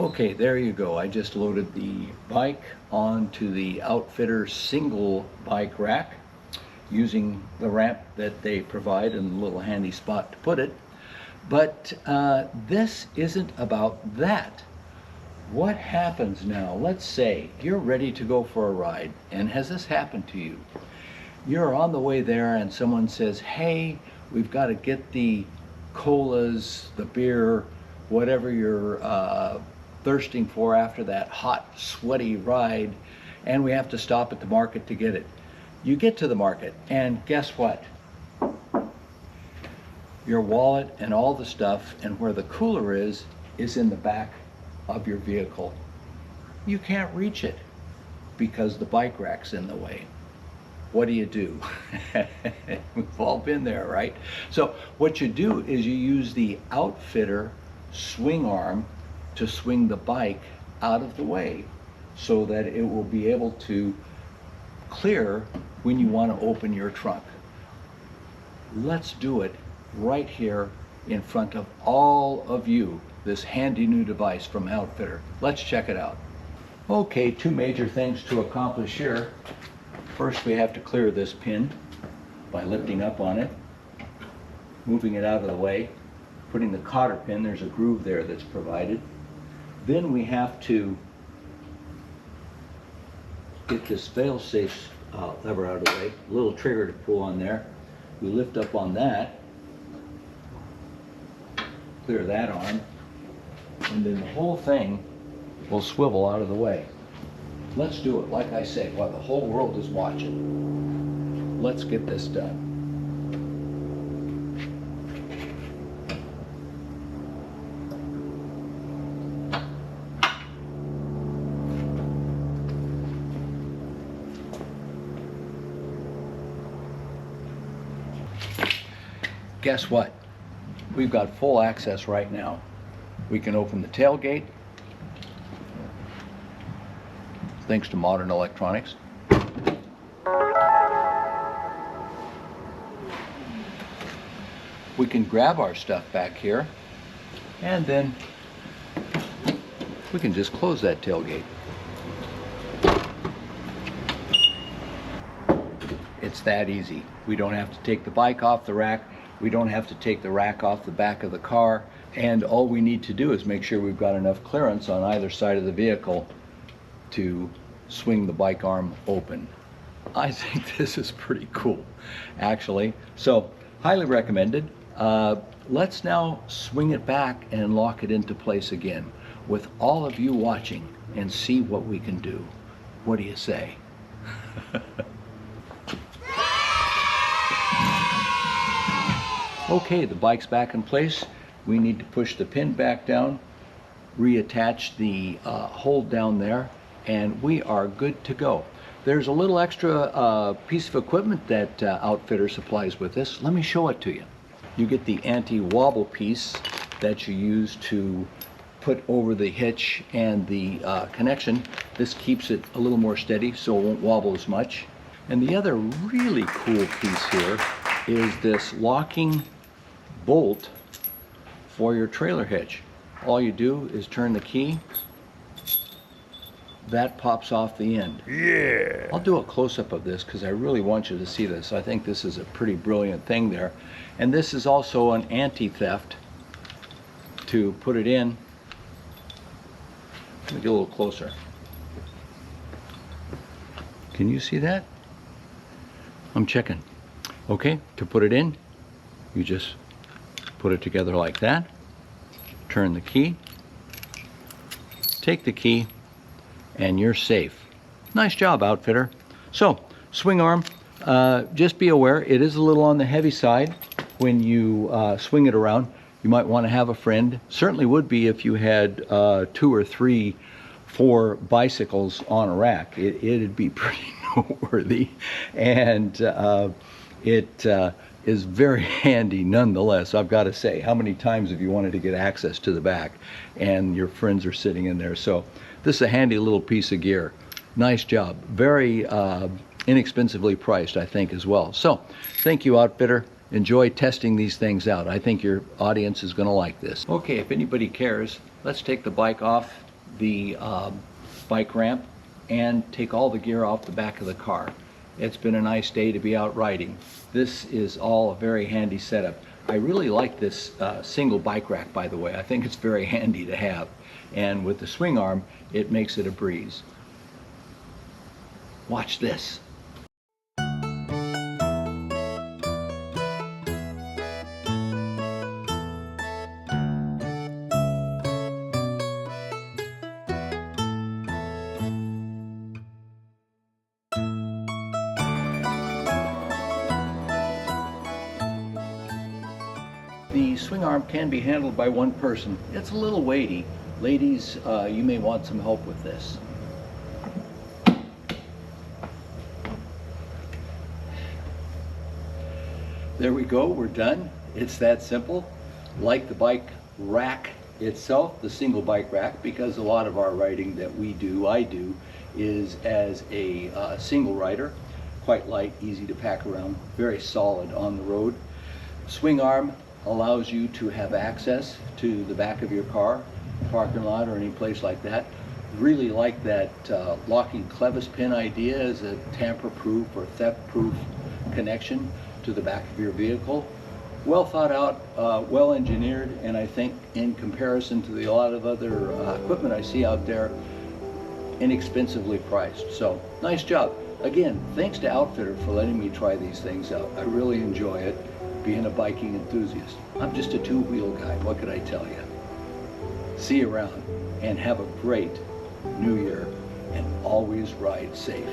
Okay, there you go. I just loaded the bike onto the OutfitR single bike rack using the ramp that they provide and a little handy spot to put it. But this isn't about that. What happens now? Let's say you're ready to go for a ride, and has this happened to you? You're on the way there and someone says, hey, we've got to get the colas, the beer, whatever you're thirsting for after that hot, sweaty ride, and we have to stop at the market to get it. You get to the market, and guess what? Your wallet and all the stuff and where the cooler is in the back of your vehicle. You can't reach it because the bike rack's in the way. What do? We've all been there, right? So what you do is you use the OutfitR swing arm to swing the bike out of the way so that it will be able to clear when you want to open your trunk. Let's do it right here in front of all of you, this handy new device from OutfitR. Let's check it out. Okay, two major things to accomplish here. First, we have to clear this pin by lifting up on it, moving it out of the way, putting the cotter pin, there's a groove there that's provided. Then we have to get this fail-safe lever out of the way, a little trigger to pull on there. We lift up on that, clear that arm, and then the whole thing will swivel out of the way. Let's do it, like I say, while the whole world is watching. Let's get this done. Guess what? We've got full access right now. We can open the tailgate, thanks to modern electronics. We can grab our stuff back here, and then we can just close that tailgate. It's that easy. We don't have to take the bike off the rack. We don't have to take the rack off the back of the car. And all we need to do is make sure we've got enough clearance on either side of the vehicle to swing the bike arm open. I think this is pretty cool, actually. So, highly recommended. Let's now swing it back and lock it into place again with all of you watching and see what we can do. What do you say? Okay, the bike's back in place. We need to push the pin back down, reattach the hold down there, and we are good to go. There's a little extra piece of equipment that OutfitR supplies with this. Let me show it to you. You get the anti-wobble piece that you use to put over the hitch and the connection. This keeps it a little more steady so it won't wobble as much. And the other really cool piece here is this locking bolt for your trailer hitch. All you do is turn the key, that pops off the end. Yeah! I'll do a close-up of this because I really want you to see this. I think this is a pretty brilliant thing there. And this is also an anti-theft to put it in. Let me get a little closer. Can you see that? I'm checking. Okay, to put it in, you just put it together like that, turn the key, take the key, and you're safe. Nice job, OutfitR. So, swing arm, just be aware, it is a little on the heavy side when you swing it around. You might want to have a friend. Certainly would be if you had 2 or 3, 4 bicycles on a rack. It'd be pretty noteworthy, and it is very handy nonetheless. I've got to say, how many times have you wanted to get access to the back and your friends are sitting in there? So this is a handy little piece of gear. Nice job. Very inexpensively priced, I think, as well. So thank you, OutfitR. Enjoy testing these things out. I think your audience is going to like this. Okay, if anybody cares, let's take the bike off the bike ramp and take all the gear off the back of the car. It's been a nice day to be out riding. This is all a very handy setup. I really like this single bike rack, by the way. I think it's very handy to have. And with the swing arm, it makes it a breeze. Watch this. The swing arm can be handled by one person. It's a little weighty. Ladies, you may want some help with this. There we go, we're done. It's that simple. Like the bike rack itself, the single bike rack, because a lot of our riding that I do, is as a single rider. Quite light, easy to pack around, very solid on the road. Swing arm allows you to have access to the back of your car, parking lot, or any place like that. Really like that locking clevis pin idea as a tamper-proof or theft-proof connection to the back of your vehicle. Well thought out, well engineered, and I think in comparison to a lot of other equipment I see out there, inexpensively priced. So nice job. Again, thanks to OutfitR for letting me try these things out. I really enjoy it, being a biking enthusiast. I'm just a two-wheel guy, what could I tell you? See you around, and have a great new year, and always ride safe.